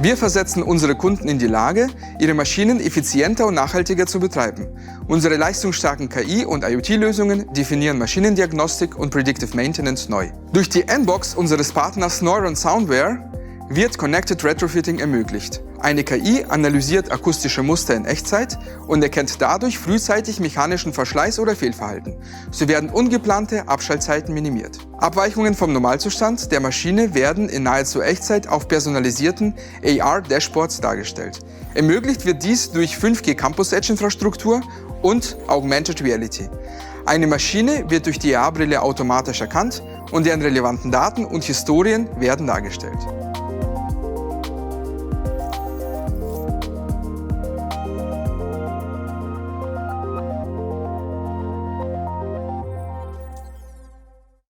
Wir versetzen unsere Kunden in die Lage, ihre Maschinen effizienter und nachhaltiger zu betreiben. Unsere leistungsstarken KI- und IoT-Lösungen definieren Maschinendiagnostik und Predictive Maintenance neu. Durch die N-Box unseres Partners Neuron Soundware wird Connected Retrofitting ermöglicht. Eine KI analysiert akustische Muster in Echtzeit und erkennt dadurch frühzeitig mechanischen Verschleiß oder Fehlverhalten. So werden ungeplante Abschaltzeiten minimiert. Abweichungen vom Normalzustand der Maschine werden in nahezu Echtzeit auf personalisierten AR-Dashboards dargestellt. Ermöglicht wird dies durch 5G Campus Edge-Infrastruktur und Augmented Reality. Eine Maschine wird durch die AR-Brille automatisch erkannt und deren relevanten Daten und Historien werden dargestellt.